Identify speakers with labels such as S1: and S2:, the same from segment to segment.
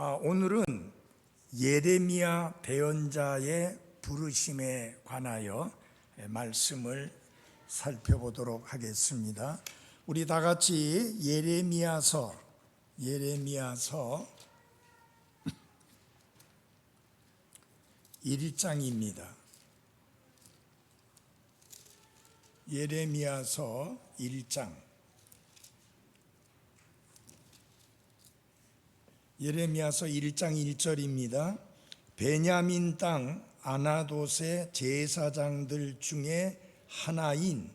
S1: 오늘은 예레미야 대언자의 부르심에 관하여 말씀을 살펴보도록 하겠습니다. 우리 다 같이 예레미야서 1장입니다. 예레미야서 1장. 예레미야서 1장 1절입니다. 베냐민 땅 아나돗의 제사장들 중에 하나인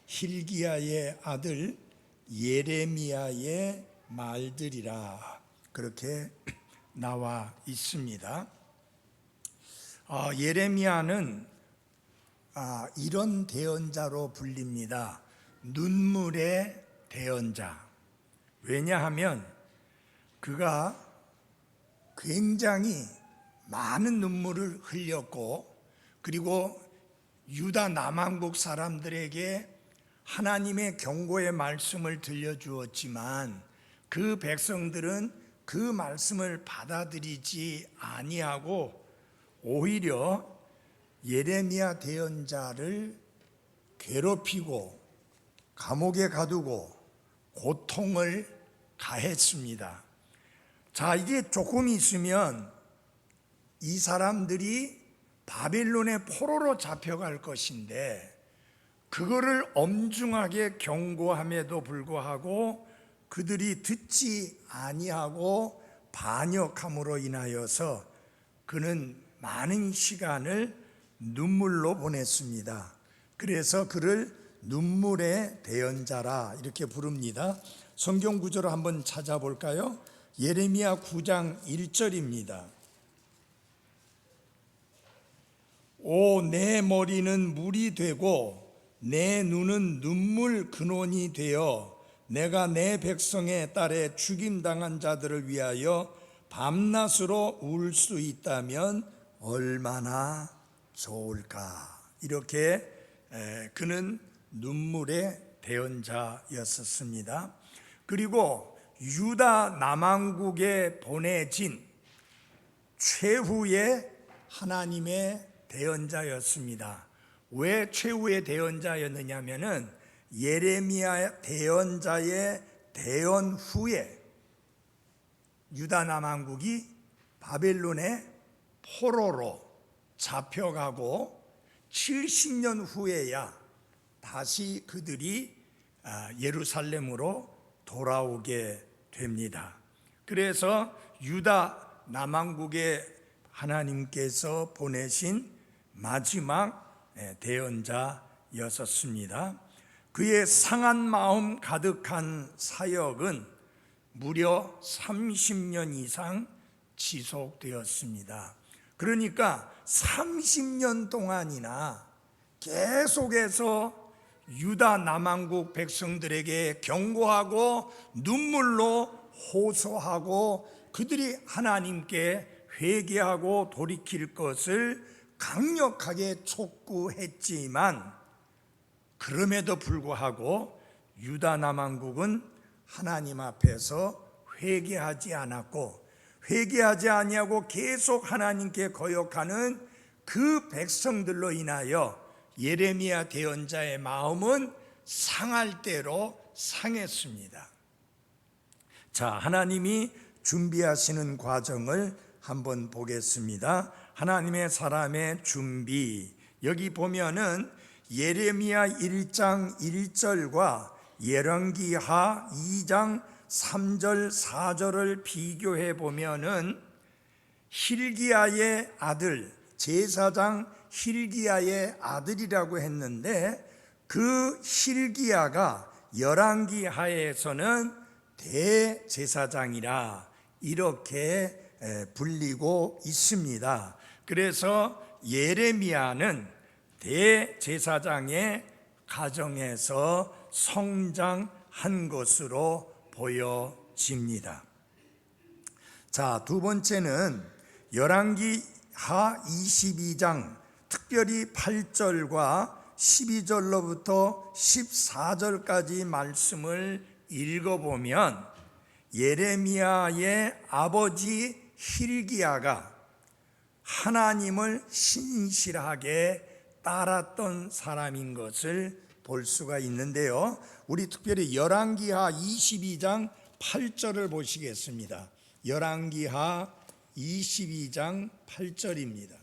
S1: hil기야의 아들 예레미야의 말들이라, 그렇게 나와 있습니다. 예레미야는 이런 대언자로 불립니다. 눈물의 대언자. 왜냐하면 그가 굉장히 많은 눈물을 흘렸고, 그리고 유다 남왕국 사람들에게 하나님의 경고의 말씀을 들려주었지만 그 백성들은 그 말씀을 받아들이지 아니하고 오히려 예레미야 대언자를 괴롭히고 감옥에 가두고 고통을 가했습니다. 자, 이게 조금 있으면 이 사람들이 바벨론의 포로로 잡혀갈 것인데, 그거를 엄중하게 경고함에도 불구하고 그들이 듣지 아니하고 반역함으로 인하여서 그는 많은 시간을 눈물로 보냈습니다. 그래서 그를 눈물의 대언자라 이렇게 부릅니다. 성경 구절을 한번 찾아볼까요? 예레미야 9장 1절입니다. 오, 내 머리는 물이 되고 내 눈은 눈물 근원이 되어 내가 내 백성의 딸에 죽임당한 자들을 위하여 밤낮으로 울 수 있다면 얼마나 좋을까. 이렇게 그는 눈물의 대언자였었습니다. 그리고 유다 남왕국에 보내진 최후의 하나님의 대언자였습니다. 왜 최후의 대언자였느냐면은 예레미야 대언자의 대언 후에 유다 남왕국이 바벨론의 포로로 잡혀가고 70년 후에야 다시 그들이 예루살렘으로 돌아오게 됩니다. 그래서 유다 남왕국에 하나님께서 보내신 마지막 대언자였었습니다. 그의 상한 마음 가득한 사역은 무려 30년 이상 지속되었습니다. 그러니까 30년 동안이나 계속해서 유다 남왕국 백성들에게 경고하고 눈물로 호소하고 그들이 하나님께 회개하고 돌이킬 것을 강력하게 촉구했지만, 그럼에도 불구하고 유다 남왕국은 하나님 앞에서 회개하지 않았고, 회개하지 아니하고 계속 하나님께 거역하는 그 백성들로 인하여 예레미야 대언자의 마음은 상할 대로 상했습니다. 자, 하나님이 준비하시는 과정을 한번 보겠습니다. 하나님의 사람의 준비. 여기 보면은 예레미야 1장 1절과 열왕기하 2장 3절 4절을 비교해 보면은 hil기야의 아들, 제사장 hil기야의 아들이라고 했는데, 그 hil기야가 열왕기하에서는 대제사장이라 이렇게 불리고 있습니다. 그래서 예레미야는 대제사장의 가정에서 성장한 것으로 보여집니다. 자, 두 번째는 열왕기하 22장 특별히 8절과 12절로부터 14절까지 말씀을 읽어보면 예레미야의 아버지 hil기야가 하나님을 신실하게 따랐던 사람인 것을 볼 수가 있는데요. 우리 특별히 열왕기하 22장 8절을 보시겠습니다. 열왕기하 22장 8절입니다.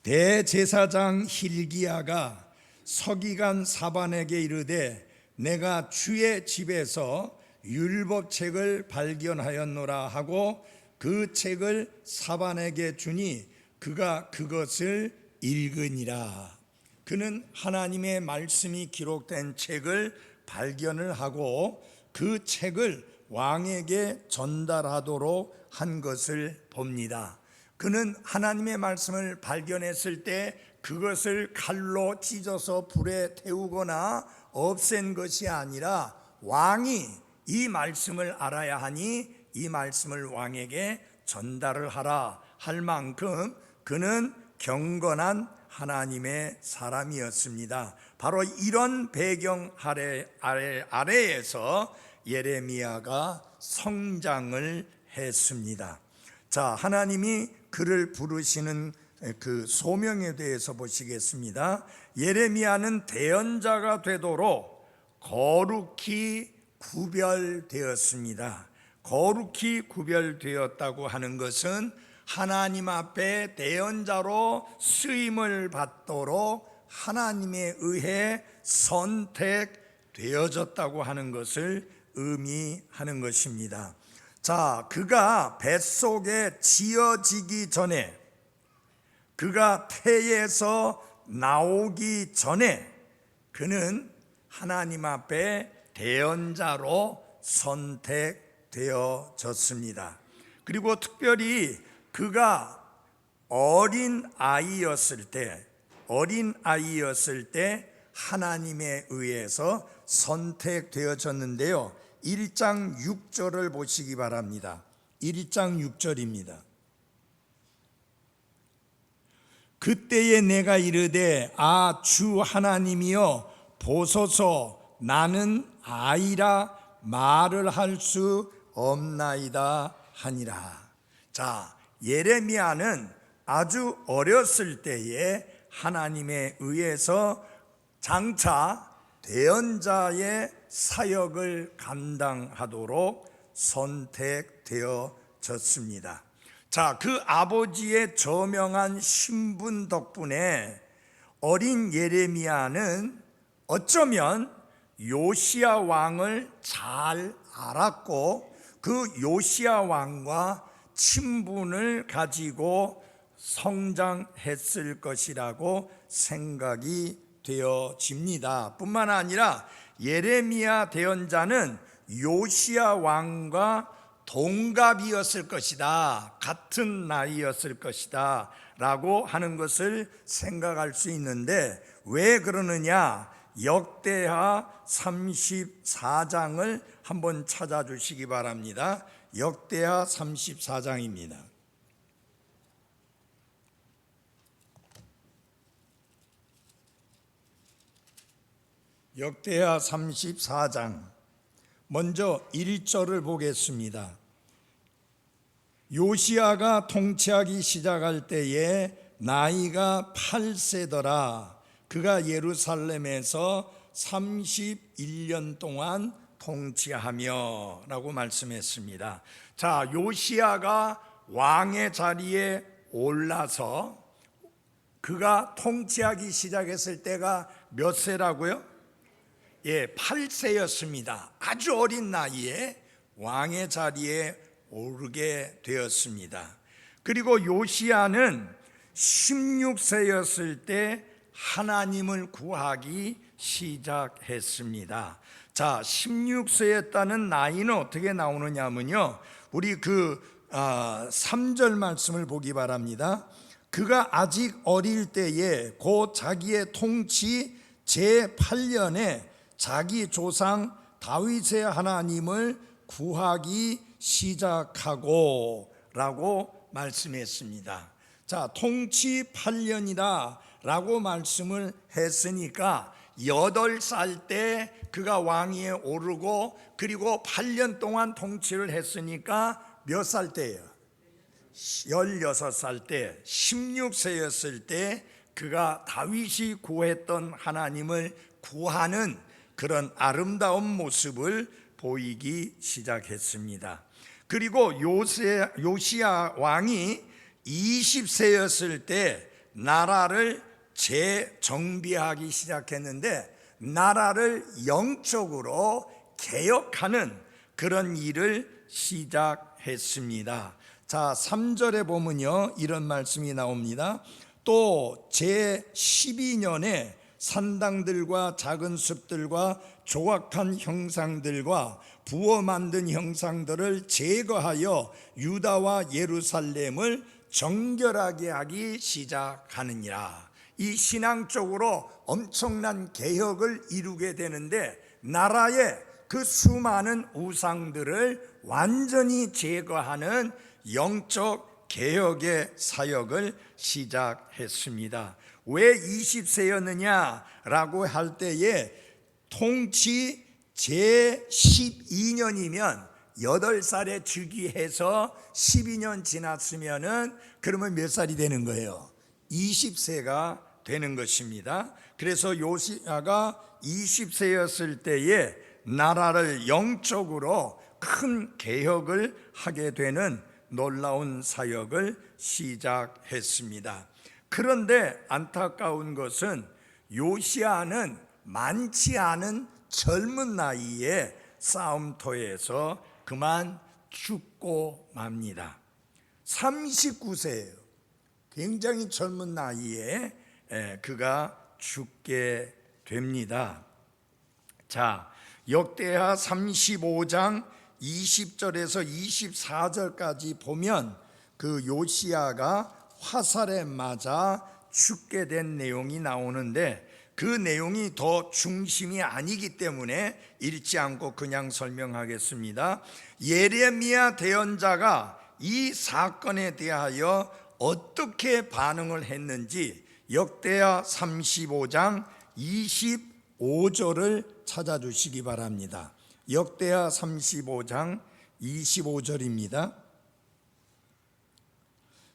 S1: 대제사장 hil기야가 서기관 사반에게 이르되 내가 주의 집에서 율법책을 발견하였노라 하고 그 책을 사반에게 주니 그가 그것을 읽으니라. 그는 하나님의 말씀이 기록된 책을 발견을 하고 그 책을 왕에게 전달하도록 한 것을 봅니다. 그는 하나님의 말씀을 발견했을 때 그것을 칼로 찢어서 불에 태우거나 없앤 것이 아니라 왕이 이 말씀을 알아야 하니 이 말씀을 왕에게 전달을 하라 할 만큼 그는 경건한 하나님의 사람이었습니다. 바로 이런 배경 아래에서 예레미야가 성장을 했습니다. 자, 하나님이 그를 부르시는 그 소명에 대해서 보시겠습니다. 예레미야는 대언자가 되도록 거룩히 구별되었습니다. 거룩히 구별되었다고 하는 것은 하나님 앞에 대언자로 쓰임을 받도록 하나님에 의해 선택되어졌다고 하는 것을 의미하는 것입니다. 자, 그가 뱃속에 지어지기 전에, 그가 태에서 나오기 전에 그는 하나님 앞에 대언자로 선택되어졌습니다. 그리고 특별히 그가 어린 아이였을 때 하나님에 의해서 선택되어졌는데요. 1장 6절을 보시기 바랍니다. 1장 6절입니다. 그때에 내가 이르되 아 주 하나님이여 보소서 나는 아이라 말을 할 수 없나이다 하니라. 자, 예레미야는 아주 어렸을 때에 하나님에 의해서 장차 대언자의 사역을 감당하도록 선택되어졌습니다. 자, 그 아버지의 저명한 신분 덕분에 어린 예레미야는 어쩌면 요시야 왕을 잘 알았고 그 요시야 왕과 친분을 가지고 성장했을 것이라고 생각이 되어집니다. 뿐만 아니라 예레미야 대언자는 요시야 왕과 동갑이었을 것이다, 같은 나이였을 것이다 라고 하는 것을 생각할 수 있는데 왜 그러느냐? 역대하 34장을 한번 찾아주시기 바랍니다. 역대하 34장입니다. 역대하 34장 먼저 1절을 보겠습니다. 요시야가 통치하기 시작할 때에 나이가 8세더라. 그가 예루살렘에서 31년 동안 통치하며 라고 말씀했습니다. 자, 요시야가 왕의 자리에 올라서 그가 통치하기 시작했을 때가 몇 세라고요? 8세였습니다. 아주 어린 나이에 왕의 자리에 오르게 되었습니다. 그리고 요시야는 16세였을 때 하나님을 구하기 시작했습니다. 자, 16세였다는 나이는 어떻게 나오느냐면요, 우리 3절 말씀을 보기 바랍니다. 그가 아직 어릴 때에 곧 자기의 통치 제8년에 자기 조상 다윗의 하나님을 구하기 시작하고 라고 말씀했습니다. 자, 통치 8년이다 라고 말씀을 했으니까 8살 때 그가 왕위에 오르고 그리고 8년 동안 통치를 했으니까 몇 살 때예요? 16살 때, 16세였을 때 그가 다윗이 구했던 하나님을 구하는 그런 아름다운 모습을 보이기 시작했습니다. 그리고 요시야 왕이 20세였을 때 나라를 재정비하기 시작했는데 나라를 영적으로 개혁하는 그런 일을 시작했습니다. 자, 3절에 보면요 이런 말씀이 나옵니다. 또 제12년에 산당들과 작은 숲들과 조각한 형상들과 부어 만든 형상들을 제거하여 유다와 예루살렘을 정결하게 하기 시작하느니라. 이 신앙적으로 엄청난 개혁을 이루게 되는데 나라의 그 수많은 우상들을 완전히 제거하는 영적 개혁의 사역을 시작했습니다. 왜 20세였느냐라고 할 때에 통치 제12년이면 8살에 즉위해서 12년 지났으면은 그러면 몇 살이 되는 거예요? 20세가 되는 것입니다. 그래서 요시야가 20세였을 때에 나라를 영적으로 큰 개혁을 하게 되는 놀라운 사역을 시작했습니다. 그런데 안타까운 것은 요시야는 많지 않은 젊은 나이에 싸움터에서 그만 죽고 맙니다. 39세예요. 굉장히 젊은 나이에 그가 죽게 됩니다. 자, 역대하 35장 20절에서 24절까지 보면 그 요시야가 화살에 맞아 죽게 된 내용이 나오는데 그 내용이 더 중심이 아니기 때문에 읽지 않고 그냥 설명하겠습니다. 예레미야 대언자가 이 사건에 대하여 어떻게 반응을 했는지 역대하 35장 25절을 찾아주시기 바랍니다. 역대하 35장 25절입니다.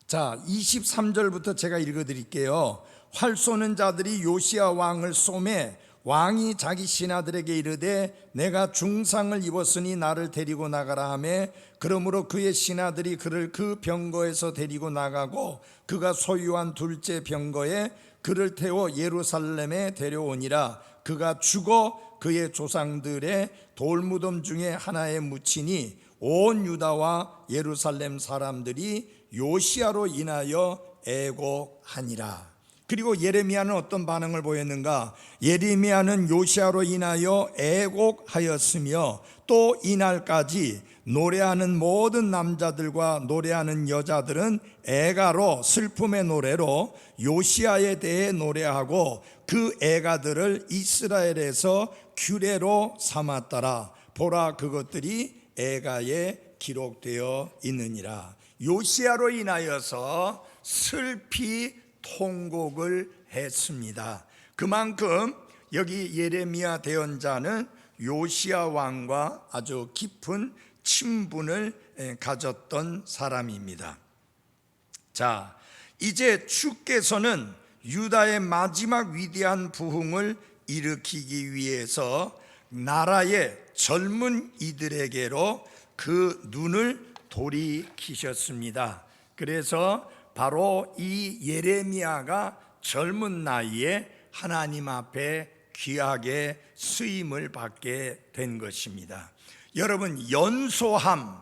S1: 자, 23절부터 제가 읽어드릴게요. 활 쏘는 자들이 요시야 왕을 쏘매 왕이 자기 신하들에게 이르되 내가 중상을 입었으니 나를 데리고 나가라 하매 그러므로 그의 신하들이 그를 그 병거에서 데리고 나가고 그가 소유한 둘째 병거에 그를 태워 예루살렘에 데려오니라. 그가 죽어 그의 조상들의 돌무덤 중에 하나에 묻히니 온 유다와 예루살렘 사람들이 요시야로 인하여 애곡하니라. 그리고 예레미야는 어떤 반응을 보였는가? 예레미야는 요시야로 인하여 애곡하였으며 또 이날까지 노래하는 모든 남자들과 노래하는 여자들은 애가로 슬픔의 노래로 요시야에 대해 노래하고 그 애가들을 이스라엘에서 규례로 삼았더라. 보라, 그것들이 애가에 기록되어 있느니라. 요시야로 인하여서 슬피 통곡을 했습니다. 그만큼 여기 예레미야 대언자는 요시야 왕과 아주 깊은 친분을 가졌던 사람입니다. 자, 이제 주께서는 유다의 마지막 위대한 부흥을 일으키기 위해서 나라의 젊은 이들에게로 그 눈을 돌이키셨습니다. 그래서 바로 이 예레미야가 젊은 나이에 하나님 앞에 귀하게 쓰임을 받게 된 것입니다. 여러분, 연소함,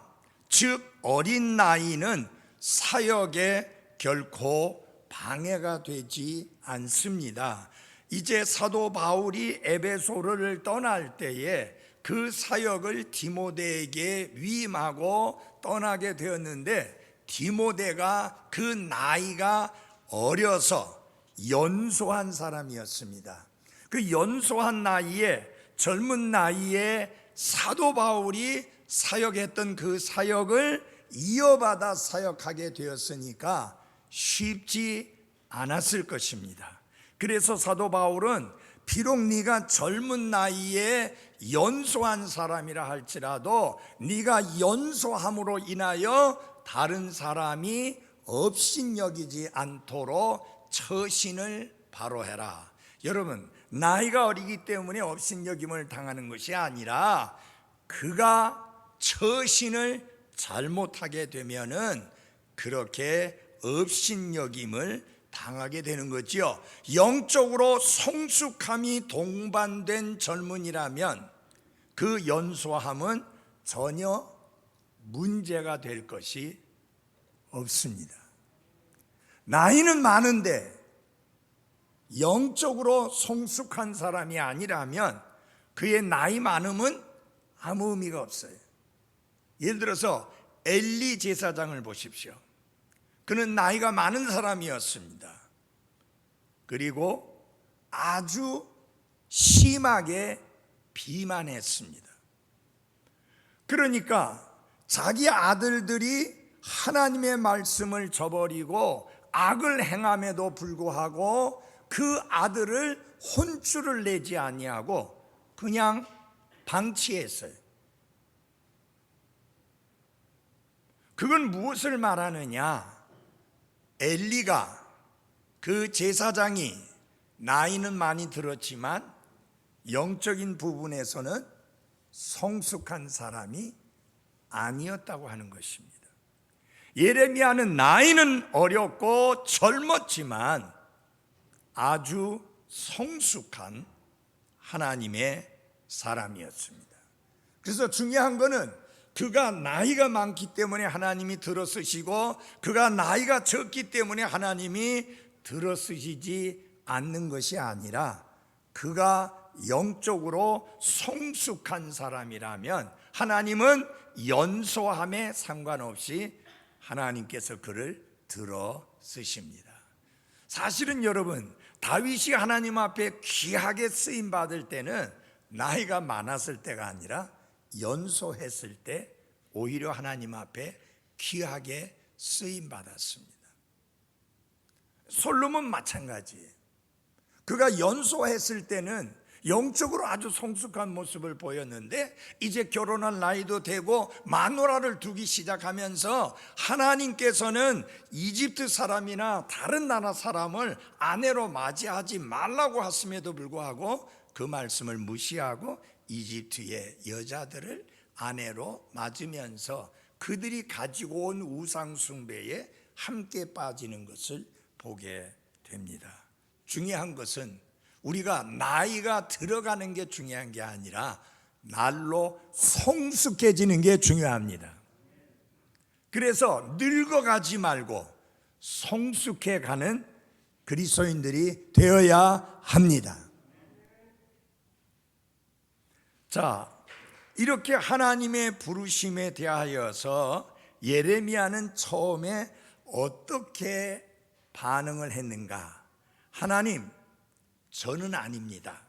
S1: 즉 어린 나이는 사역에 결코 방해가 되지 않습니다. 이제 사도 바울이 에베소를 떠날 때에 그 사역을 디모데에게 위임하고 떠나게 되었는데 디모데가 그 나이가 어려서 연소한 사람이었습니다. 그 연소한 나이에, 젊은 나이에 사도 바울이 사역했던 그 사역을 이어받아 사역하게 되었으니까 쉽지 않았을 것입니다. 그래서 사도 바울은 비록 네가 젊은 나이에 연소한 사람이라 할지라도 네가 연소함으로 인하여 다른 사람이 업신여기지 않도록 처신을 바로 해라. 여러분, 나이가 어리기 때문에 업신여김을 당하는 것이 아니라 그가 처신을 잘못하게 되면은 그렇게 업신여김을 당하게 되는 거지요. 영적으로 성숙함이 동반된 젊은이라면 그 연소함은 전혀 문제가 될 것이 없습니다. 나이는 많은데 영적으로 성숙한 사람이 아니라면 그의 나이 많음은 아무 의미가 없어요. 예를 들어서 엘리 제사장을 보십시오. 그는 나이가 많은 사람이었습니다. 그리고 아주 심하게 비만했습니다. 그러니까 자기 아들들이 하나님의 말씀을 저버리고 악을 행함에도 불구하고 그 아들을 혼쭐을 내지 아니하고 그냥 방치했어요. 그건 무엇을 말하느냐? 엘리가, 그 제사장이 나이는 많이 들었지만 영적인 부분에서는 성숙한 사람이 아니었다고 하는 것입니다. 예레미야는 나이는 어렸고 젊었지만 아주 성숙한 하나님의 사람이었습니다. 그래서 중요한 것은 그가 나이가 많기 때문에 하나님이 들어쓰시고 그가 나이가 적기 때문에 하나님이 들어쓰시지 않는 것이 아니라 그가 영적으로 성숙한 사람이라면 하나님은 연소함에 상관없이 하나님께서 그를 들어쓰십니다. 사실은 여러분, 다윗이 하나님 앞에 귀하게 쓰임 받을 때는 나이가 많았을 때가 아니라 연소했을 때 오히려 하나님 앞에 귀하게 쓰임 받았습니다. 솔로몬 마찬가지예요. 그가 연소했을 때는 영적으로 아주 성숙한 모습을 보였는데 이제 결혼할 나이도 되고 마누라를 두기 시작하면서 하나님께서는 이집트 사람이나 다른 나라 사람을 아내로 맞이하지 말라고 하심에도 불구하고 그 말씀을 무시하고 이집트의 여자들을 아내로 맞으면서 그들이 가지고 온 우상 숭배에 함께 빠지는 것을 보게 됩니다. 중요한 것은 우리가 나이가 들어가는 게 중요한 게 아니라 날로 성숙해지는 게 중요합니다. 그래서 늙어가지 말고 성숙해가는 그리스도인들이 되어야 합니다. 자, 이렇게 하나님의 부르심에 대하여서 예레미야는 처음에 어떻게 반응을 했는가? 하나님, 저는 아닙니다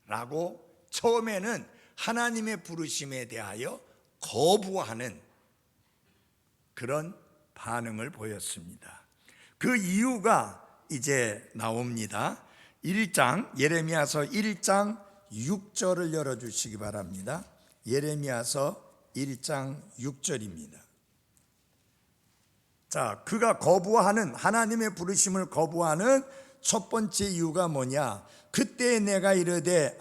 S1: 라고 처음에는 하나님의 부르심에 대하여 거부하는 그런 반응을 보였습니다. 그 이유가 이제 나옵니다. 1장, 예레미야서 1장 6절을 열어주시기 바랍니다. 예레미야서 1장 6절입니다. 자, 그가 거부하는, 하나님의 부르심을 거부하는 첫 번째 이유가 뭐냐? 그때 내가 이르되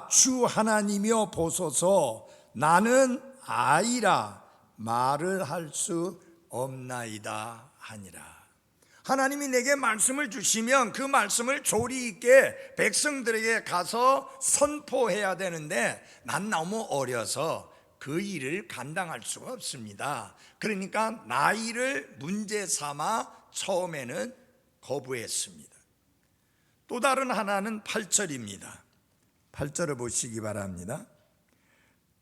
S1: 주 하나님이여 보소서, 나는 아이라 말을 할 수 없나이다 하니라. 하나님이 내게 말씀을 주시면 그 말씀을 조리 있게 백성들에게 가서 선포해야 되는데 난 너무 어려서 그 일을 감당할 수가 없습니다. 그러니까 나이를 문제 삼아 처음에는 거부했습니다. 또 다른 하나는 8절입니다. 8절을 보시기 바랍니다.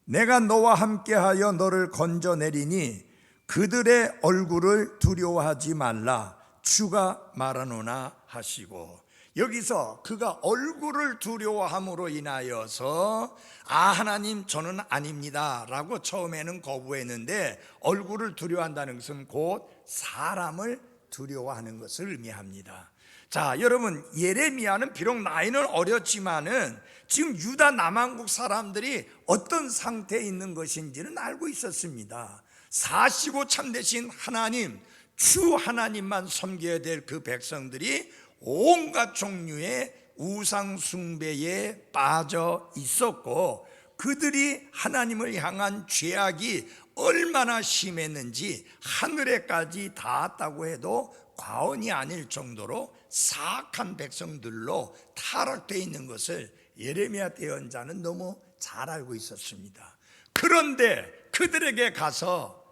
S1: 내가 너와 함께하여 너를 건져내리니 그들의 얼굴을 두려워하지 말라 주가 말하노나 하시고. 여기서 그가 얼굴을 두려워함으로 인하여서 하나님 저는 아닙니다 라고 처음에는 거부했는데, 얼굴을 두려워한다는 것은 곧 사람을 두려워하는 것을 의미합니다. 자, 여러분, 예레미야는 비록 나이는 어렸지만은 지금 유다 남왕국 사람들이 어떤 상태에 있는 것인지는 알고 있었습니다. 사시고 참되신 하나님, 주 하나님만 섬겨야 될 그 백성들이 온갖 종류의 우상 숭배에 빠져 있었고, 그들이 하나님을 향한 죄악이 얼마나 심했는지 하늘에까지 닿았다고 해도 과언이 아닐 정도로 사악한 백성들로 타락되어 있는 것을 예레미야 예언자는 너무 잘 알고 있었습니다. 그런데 그들에게 가서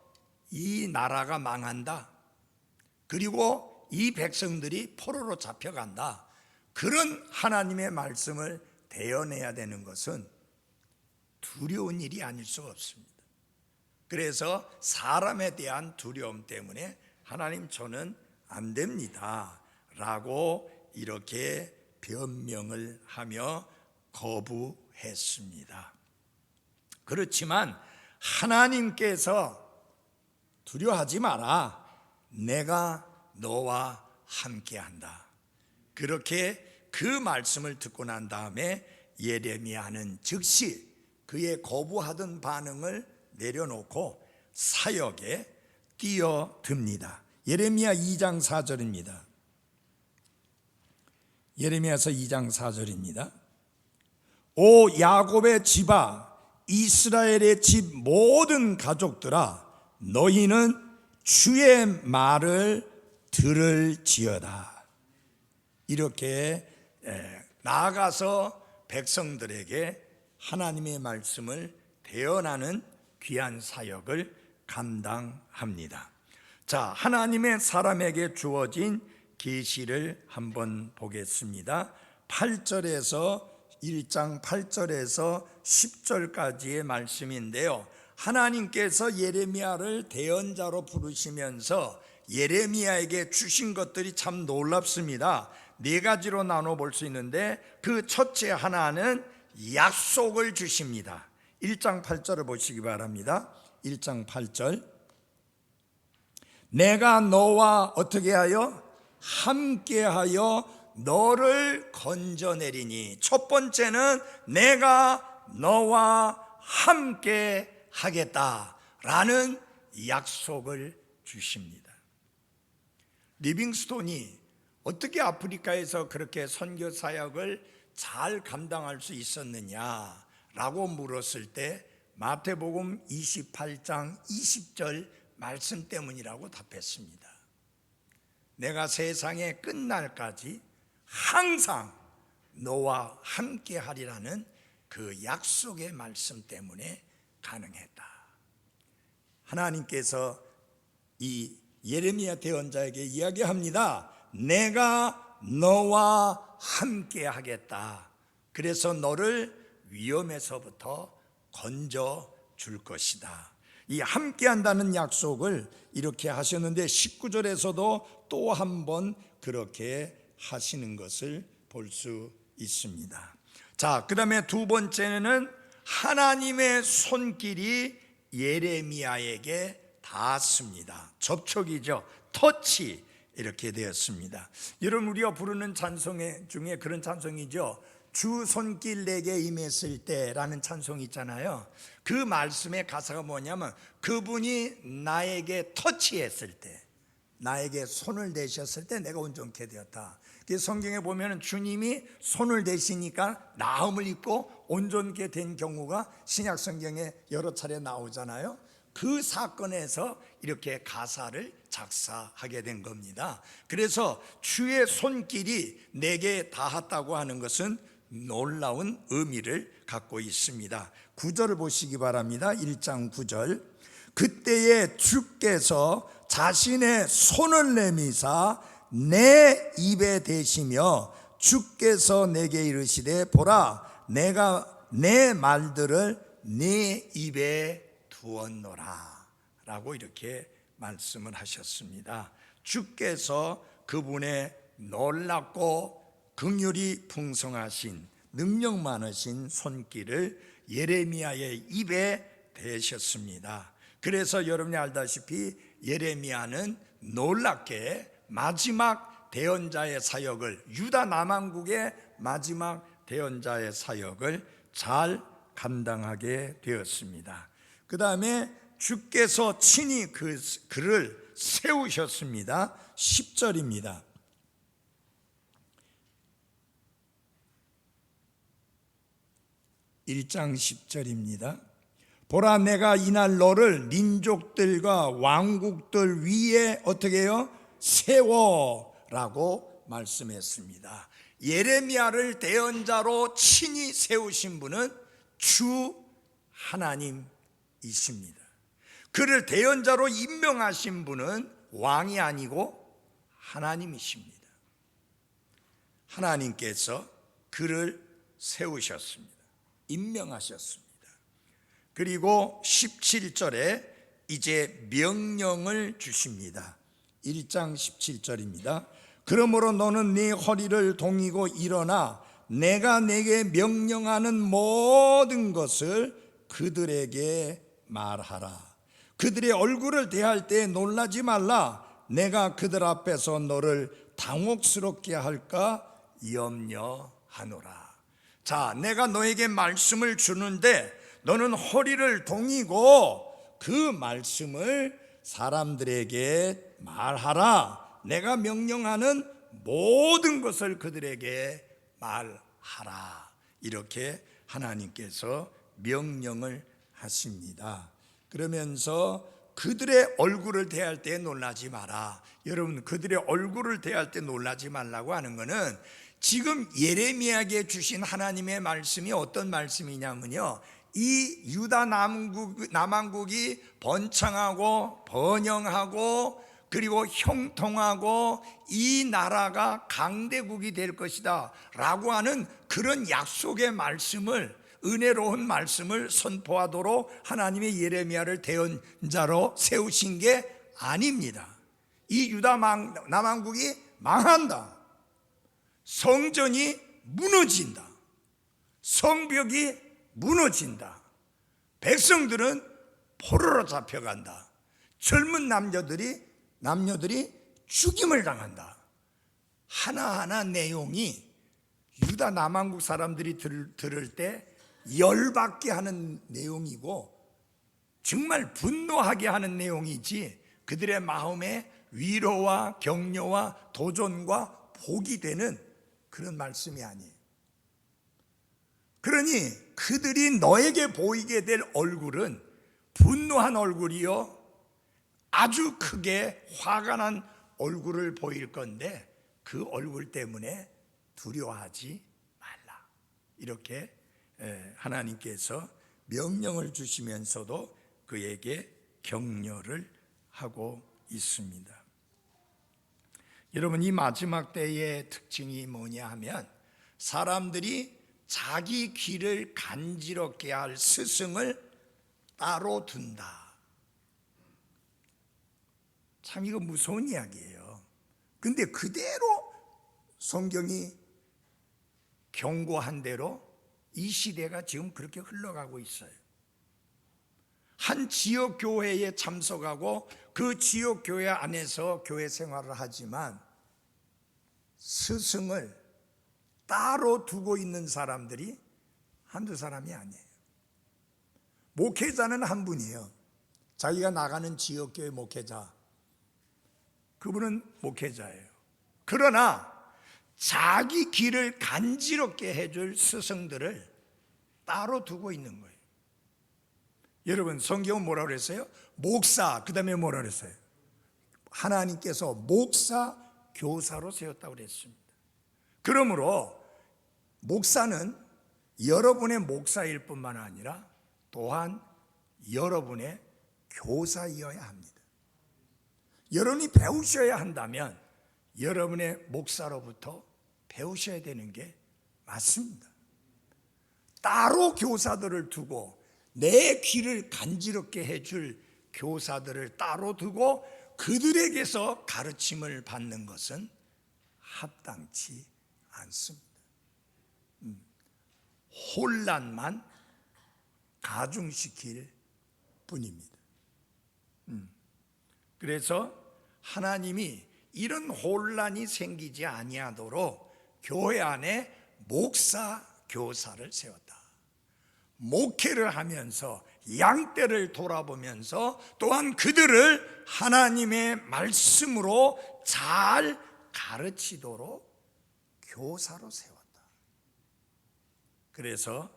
S1: 이 나라가 망한다, 그리고 이 백성들이 포로로 잡혀간다, 그런 하나님의 말씀을 대언해야 되는 것은 두려운 일이 아닐 수가 없습니다. 그래서 사람에 대한 두려움 때문에 하나님 저는 안 됩니다 라고 이렇게 변명을 하며 거부했습니다. 그렇지만 하나님께서 두려워하지 마라, 내가 너와 함께한다, 그렇게 그 말씀을 듣고 난 다음에 예레미야는 즉시 그의 거부하던 반응을 내려놓고 사역에 뛰어듭니다. 예레미야 2장 4절입니다. 예레미야서 2장 4절입니다. 오 야곱의 집아, 이스라엘의 집 모든 가족들아, 너희는 주의 말을 들을지어다. 이렇게 나아가서 백성들에게 하나님의 말씀을 대언하는 귀한 사역을 감당합니다. 자, 하나님의 사람에게 주어진 계시를 한번 보겠습니다. 8절에서 1장 8절에서 10절까지의 말씀인데요, 하나님께서 예레미야를 대언자로 부르시면서 예레미야에게 주신 것들이 참 놀랍습니다. 네 가지로 나눠 볼 수 있는데, 그 첫째 하나는 약속을 주십니다. 1장 8절을 보시기 바랍니다. 1장 8절, 내가 너와 어떻게 하여 함께하여 너를 건져내리니. 첫 번째는 내가 너와 함께 하겠다라는 약속을 주십니다. 리빙스톤이 어떻게 아프리카에서 그렇게 선교 사역을 잘 감당할 수 있었느냐라고 물었을 때 마태복음 28장 20절 말씀 때문이라고 답했습니다. 내가 세상의 끝날까지 항상 너와 함께 하리라는 그 약속의 말씀 때문에 가능했다. 하나님께서 이 예레미야 대언자에게 이야기합니다. 내가 너와 함께 하겠다. 그래서 너를 위험에서부터 건져 줄 것이다. 이 함께 한다는 약속을 이렇게 하셨는데 19절에서도 또 한 번 그렇게 하시는 것을 볼 수 있습니다. 자, 그 다음에 두 번째는 하나님의 손길이 예레미야에게 닿았습니다. 접촉이죠. 터치, 이렇게 되었습니다. 여러분, 우리가 부르는 찬송 중에 그런 찬송이죠. 주 손길 내게 임했을 때라는 찬송이 있잖아요. 그 말씀의 가사가 뭐냐면 그분이 나에게 터치했을 때, 나에게 손을 대셨을 때 내가 온전케 되었다. 성경에 보면 주님이 손을 대시니까 나음을 입고 온전케 된 경우가 신약 성경에 여러 차례 나오잖아요. 그 사건에서 이렇게 가사를 작사하게 된 겁니다. 그래서 주의 손길이 내게 닿았다고 하는 것은 놀라운 의미를 갖고 있습니다. 9절을 보시기 바랍니다. 1장 9절, 그때에 주께서 자신의 손을 내미사 내 입에 대시며 주께서 내게 이르시되 보라, 내가 내 말들을 네 입에 두었노라 라고 이렇게 말씀을 하셨습니다. 주께서 그분의 놀랍고 긍휼이 풍성하신 능력 많으신 손길을 예레미야의 입에 대셨습니다. 그래서 여러분이 알다시피 예레미야는 놀랍게 마지막 대언자의 사역을, 유다 남왕국의 마지막 대언자의 사역을 잘 감당하게 되었습니다. 그 다음에 주께서 친히 그를 세우셨습니다. 10절입니다. 1장 10절입니다. 보라, 내가 이날 너를 민족들과 왕국들 위에 어떻게 해요? 세워라고 말씀했습니다. 예레미야를 대언자로 친히 세우신 분은 주 하나님이십니다. 그를 대언자로 임명하신 분은 왕이 아니고 하나님이십니다. 하나님께서 그를 세우셨습니다. 임명하셨습니다. 그리고 17절에 이제 명령을 주십니다. 1장 17절입니다. 그러므로 너는 네 허리를 동이고 일어나 내가 내게 명령하는 모든 것을 그들에게 말하라. 그들의 얼굴을 대할 때 놀라지 말라. 내가 그들 앞에서 너를 당혹스럽게 할까 염려하노라. 자, 내가 너에게 말씀을 주는데 너는 허리를 동이고 그 말씀을 사람들에게 말하라. 내가 명령하는 모든 것을 그들에게 말하라. 이렇게 하나님께서 명령을 하십니다. 그러면서 그들의 얼굴을 대할 때 놀라지 마라. 여러분, 그들의 얼굴을 대할 때 놀라지 말라고 하는 것은 지금 예레미야에게 주신 하나님의 말씀이 어떤 말씀이냐면요, 이 유다 남왕국이 번창하고 번영하고 그리고 형통하고 이 나라가 강대국이 될 것이다 라고 하는 그런 약속의 말씀을, 은혜로운 말씀을 선포하도록 하나님의 예레미야를 대언자로 세우신 게 아닙니다. 이 유다 남왕국이 망한다, 성전이 무너진다, 성벽이 무너진다, 백성들은 포로로 잡혀간다, 젊은 남녀들이 죽임을 당한다. 하나하나 내용이 유다 남왕국 사람들이 들을 때 열받게 하는 내용이고 정말 분노하게 하는 내용이지 그들의 마음에 위로와 격려와 도전과 복이 되는 그런 말씀이 아니에요. 그러니 그들이 너에게 보이게 될 얼굴은 분노한 얼굴이요, 아주 크게 화가 난 얼굴을 보일 건데 그 얼굴 때문에 두려워하지 말라. 이렇게 하나님께서 명령을 주시면서도 그에게 격려를 하고 있습니다. 여러분, 이 마지막 때의 특징이 뭐냐 하면 사람들이 자기 귀를 간지럽게 할 스승을 따로 둔다. 참 이거 무서운 이야기예요. 근데 그대로 성경이 경고한 대로 이 시대가 지금 그렇게 흘러가고 있어요. 한 지역 교회에 참석하고 그 지역 교회 안에서 교회 생활을 하지만 스승을 따로 두고 있는 사람들이 한두 사람이 아니에요. 목회자는 한 분이에요. 자기가 나가는 지역 교회 목회자, 그분은 목회자예요. 그러나 자기 길을 간지럽게 해줄 스승들을 따로 두고 있는 거예요. 여러분, 성경은 뭐라고 그랬어요? 목사, 그 다음에 뭐라고 그랬어요? 하나님께서 목사, 교사로 세웠다고 그랬습니다. 그러므로 목사는 여러분의 목사일 뿐만 아니라 또한 여러분의 교사이어야 합니다. 여러분이 배우셔야 한다면 여러분의 목사로부터 배우셔야 되는 게 맞습니다. 따로 교사들을 두고 내 귀를 간지럽게 해줄 교사들을 따로 두고 그들에게서 가르침을 받는 것은 합당치 않습니다. 혼란만 가중시킬 뿐입니다. 그래서 하나님이 이런 혼란이 생기지 아니하도록 교회 안에 목사, 교사를 세웠다. 목회를 하면서 양떼를 돌아보면서 또한 그들을 하나님의 말씀으로 잘 가르치도록 교사로 세웠다. 그래서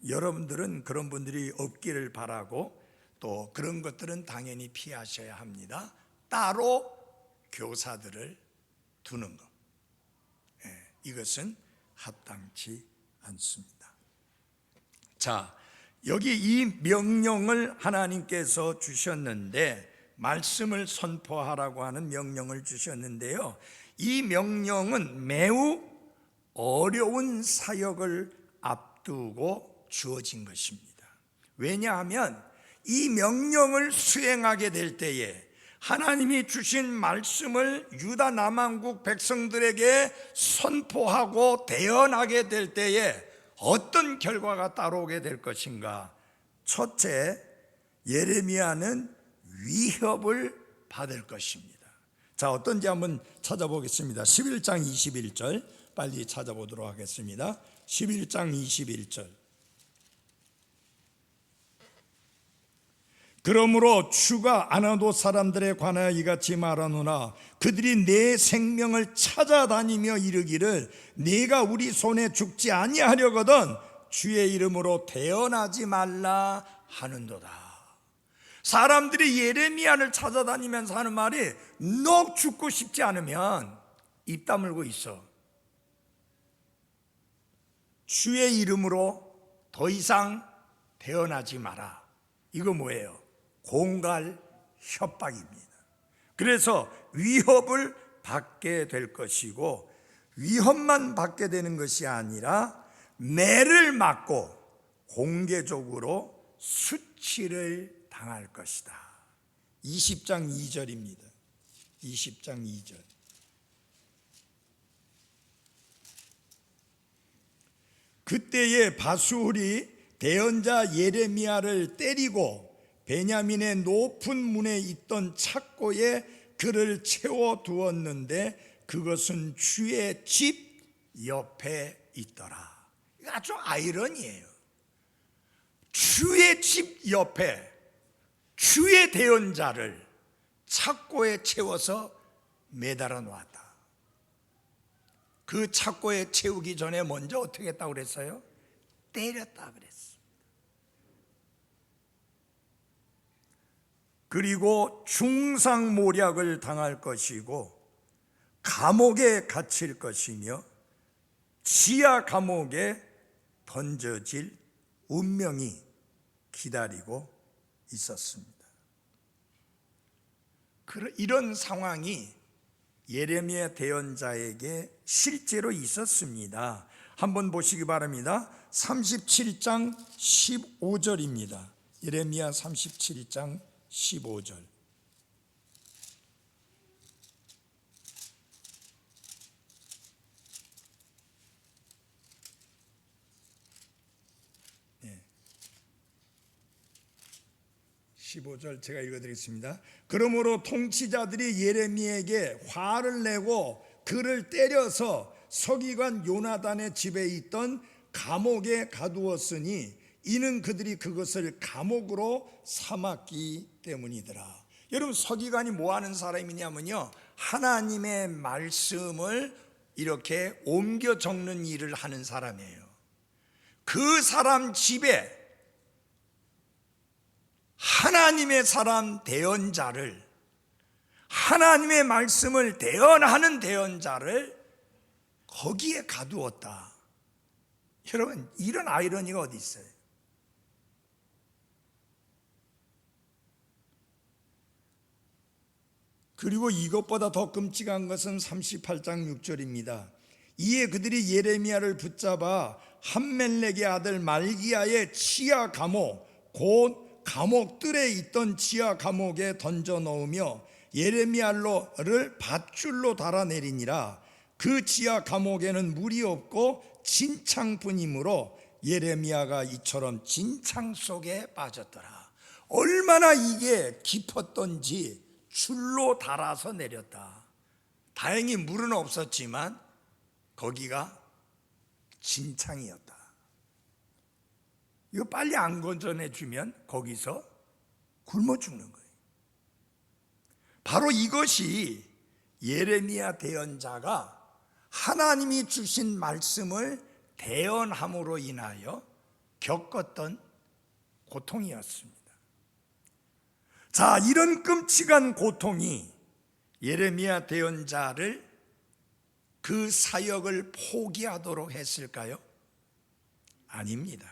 S1: 여러분들은 그런 분들이 없기를 바라고, 또 그런 것들은 당연히 피하셔야 합니다. 따로 교사들을 두는 것, 이것은 합당치 않습니다. 자, 여기 이 명령을 하나님께서 주셨는데, 말씀을 선포하라고 하는 명령을 주셨는데요, 이 명령은 매우 어려운 사역을 앞두고 주어진 것입니다. 왜냐하면 이 명령을 수행하게 될 때에 하나님이 주신 말씀을 유다 남왕국 백성들에게 선포하고 대언하게 될 때에 어떤 결과가 따라오게 될 것인가? 첫째, 예레미야는 위협을 받을 것입니다. 자, 어떤지 한번 찾아보겠습니다. 11장 21절 빨리 찾아보도록 하겠습니다. 11장 21절. 그러므로 주가 아나도 사람들에 관하여 이같이 말하노라. 그들이 내 생명을 찾아다니며 이르기를 네가 우리 손에 죽지 아니하려거든 주의 이름으로 대언하지 말라 하는도다. 사람들이 예레미야를 찾아다니면서 하는 말이, 너 죽고 싶지 않으면 입 다물고 있어. 주의 이름으로 더 이상 대언하지 마라. 이거 뭐예요? 공갈 협박입니다. 그래서 위협을 받게 될 것이고, 위협만 받게 되는 것이 아니라 매를 맞고 공개적으로 수치를 당할 것이다. 20장 2절입니다. 20장 2절. 그때에 바수울이 대언자 예레미야를 때리고 베냐민의 높은 문에 있던 착고에 그를 채워 두었는데 그것은 주의 집 옆에 있더라. 아주 아이러니예요. 주의 집 옆에 주의 대언자를 착고에 채워서 매달아 놓았다. 그 착고에 채우기 전에 먼저 어떻게 했다고 그랬어요? 때렸다 그랬어요. 그리고 중상모략을 당할 것이고 감옥에 갇힐 것이며 지하 감옥에 던져질 운명이 기다리고 있었습니다. 이런 상황이 예레미야 대언자에게 실제로 있었습니다. 한번 보시기 바랍니다. 37장 15절입니다. 예레미야 37장 15절. 네. 15절 제가 읽어드리겠습니다. 그러므로 통치자들이 예레미야에게 화를 내고 그를 때려서 서기관 요나단의 집에 있던 감옥에 가두었으니 이는 그들이 그것을 감옥으로 삼았기 때문이더라. 여러분, 서기관이 뭐 하는 사람이냐면요, 하나님의 말씀을 이렇게 옮겨 적는 일을 하는 사람이에요. 그 사람 집에 하나님의 사람 대언자를, 하나님의 말씀을 대언하는 대언자를 거기에 가두었다. 여러분, 이런 아이러니가 어디 있어요? 그리고 이것보다 더 끔찍한 것은 38장 6절입니다. 이에 그들이 예레미야를 붙잡아 함멜렉의 아들 말기야의 지하 감옥, 곧 감옥들에 있던 지하 감옥에 던져 넣으며 예레미야를 밧줄로 달아내리니라. 그 지하 감옥에는 물이 없고 진창뿐이므로 예레미야가 이처럼 진창 속에 빠졌더라. 얼마나 이게 깊었던지 줄로 달아서 내렸다. 다행히 물은 없었지만 거기가 진창이었다. 이거 빨리 안 건져내 주면 거기서 굶어 죽는 거예요. 바로 이것이 예레미야 대언자가 하나님이 주신 말씀을 대언함으로 인하여 겪었던 고통이었습니다. 자, 이런 끔찍한 고통이 예레미야 대언자를 그 사역을 포기하도록 했을까요? 아닙니다.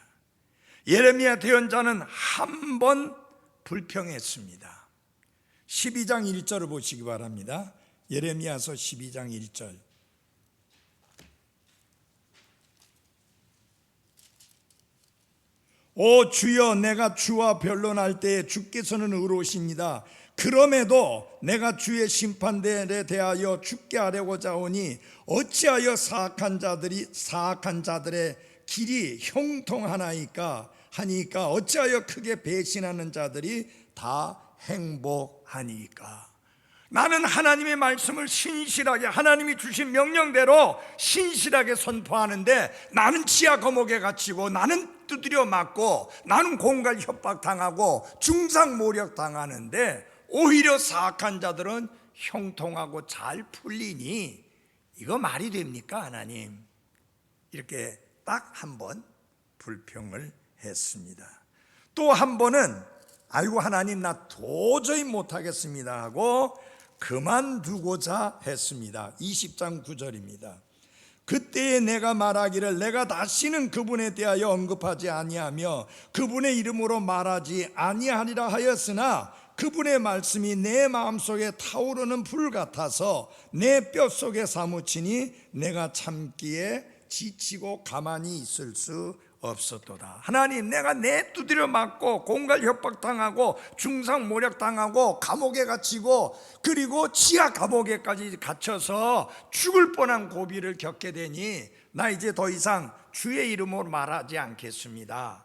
S1: 예레미야 대언자는 한 번 불평했습니다. 12장 1절을 보시기 바랍니다. 예레미야서 12장 1절. 오 주여, 내가 주와 변론할 때에 주께서는 의로우십니다. 그럼에도 내가 주의 심판대에 대하여 죽게 하려고자 하오니 어찌하여 사악한 자들의 길이 형통하나이까 하니까 어찌하여 크게 배신하는 자들이 다 행복하니까. 나는 하나님의 말씀을 신실하게, 하나님이 주신 명령대로 신실하게 선포하는데 나는 지하 감옥에 갇히고, 나는 두드려 맞고, 나는 공갈 협박당하고 중상모략 당하는데 오히려 사악한 자들은 형통하고 잘 풀리니 이거 말이 됩니까 하나님? 이렇게 딱 한 번 불평을 했습니다. 또 한 번은 아이고 하나님 나 도저히 못하겠습니다 하고 그만두고자 했습니다. 20장 9절입니다. 그때에 내가 말하기를 내가 다시는 그분에 대하여 언급하지 아니하며 그분의 이름으로 말하지 아니하리라 하였으나 그분의 말씀이 내 마음속에 타오르는 불 같아서 내 뼛속에 사무치니 내가 참기에 지치고 가만히 있을 수 없었도다. 하나님, 내가 내 두드려 맞고 공갈 협박당하고 중상모략당하고 감옥에 갇히고 그리고 지하 감옥에까지 갇혀서 죽을 뻔한 고비를 겪게 되니 나 이제 더 이상 주의 이름으로 말하지 않겠습니다.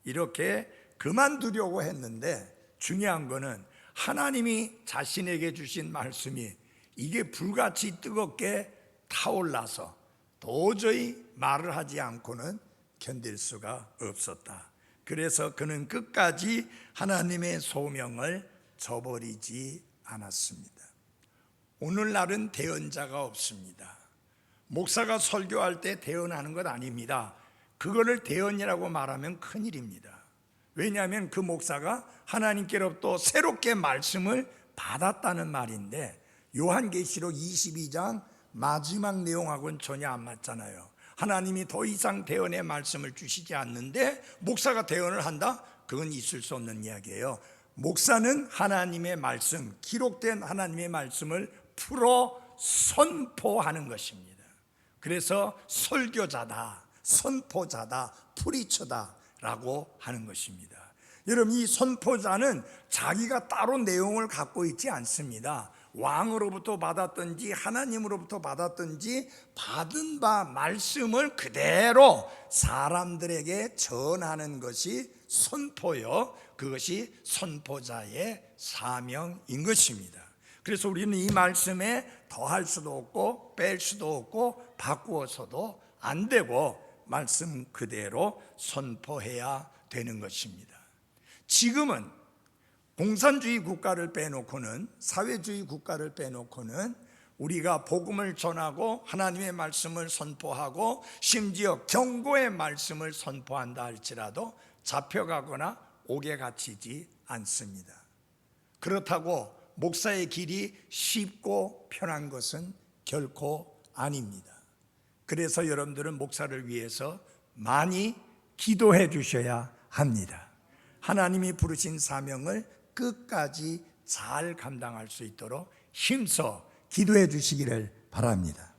S1: 이렇게 그만두려고 했는데 중요한 거는 하나님이 자신에게 주신 말씀이 이게 불같이 뜨겁게 타올라서 도저히 말을 하지 않고는 견딜 수가 없었다. 그래서 그는 끝까지 하나님의 소명을 저버리지 않았습니다. 오늘날은 대언자가 없습니다. 목사가 설교할 때 대언하는 것 아닙니다. 그거를 대언이라고 말하면 큰일입니다. 왜냐하면 그 목사가 하나님께로부터 새롭게 말씀을 받았다는 말인데 요한계시록 22장 마지막 내용하고는 전혀 안 맞잖아요. 하나님이 더 이상 대언의 말씀을 주시지 않는데 목사가 대언을 한다? 그건 있을 수 없는 이야기예요. 목사는 하나님의 말씀, 기록된 하나님의 말씀을 풀어 선포하는 것입니다. 그래서 설교자다, 선포자다, 프리처다 라고 하는 것입니다. 여러분, 이 선포자는 자기가 따로 내용을 갖고 있지 않습니다. 왕으로부터 받았든지 하나님으로부터 받았든지 받은 바 말씀을 그대로 사람들에게 전하는 것이 선포요, 그것이 선포자의 사명인 것입니다. 그래서 우리는 이 말씀에 더할 수도 없고 뺄 수도 없고 바꾸어서도 안 되고 말씀 그대로 선포해야 되는 것입니다. 지금은 공산주의 국가를 빼놓고는, 사회주의 국가를 빼놓고는 우리가 복음을 전하고 하나님의 말씀을 선포하고 심지어 경고의 말씀을 선포한다 할지라도 잡혀가거나 옥에 갇히지 않습니다. 그렇다고 목사의 길이 쉽고 편한 것은 결코 아닙니다. 그래서 여러분들은 목사를 위해서 많이 기도해 주셔야 합니다. 하나님이 부르신 사명을 끝까지 잘 감당할 수 있도록 힘써 기도해 주시기를 바랍니다.